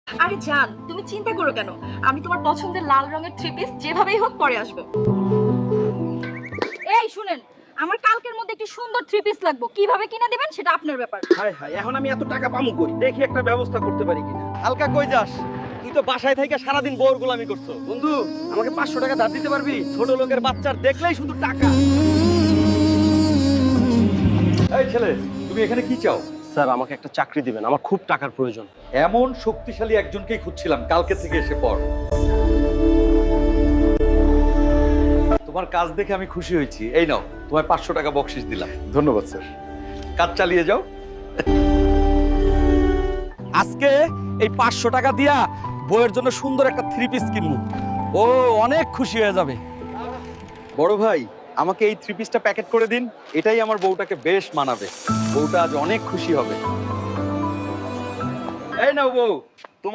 আরে জান, তুমি চিন্তা করো কেন? আমি তোমার পছন্দের লাল রঙের থ্রি পিস যেভাবেই হোক পরে আসবো। এই শুনেন, আমার কালকের মধ্যে একটি সুন্দর থ্রি পিস লাগবে। কিভাবে কিনে দিবেন সেটা আপনার ব্যাপার। হায় হায়, এখন আমি এত টাকা পামু কই? দেখি একটা ব্যবস্থা করতে পারি কিনা। হালকা কই যাস? তুই তো বাসায় থেকে সারাদিন বউর গোলামি করছো। বন্ধু, আমাকে 500 টাকা ধার দিতে পারবি? ছোট লোকের বাচ্চার দেখলেই শুধু টাকা। এই ছেলে, তুমি এখানে কি চাও? স্যার, আমাকে একটা চাকরি দিবেন, আমার খুব টাকার প্রয়োজন। এমন শক্তিশালী একজনকেই খুঁজছিলাম, কালকে থেকে এসে পড়। তোমার কাজ দেখে আমি খুশি হয়েছি। এই নাও, তোমায় 500 টাকা বকশিশ দিলাম। ধন্যবাদ স্যার। কাজ চালিয়ে যাও। আজকে এই 500 টাকা দিয়া বউয়ের জন্য সুন্দর একটা থ্রি পিস কিনবো। ও অনেক খুশি হয়ে যাবে। বড় ভাই, আমাকে এই থ্রি পিসটা প্যাকেট করে দিন। এটাই আমার বউটাকে বেশ মানাবে। বউটা আজ অনেক খুশি হবে। এই নাও বউ,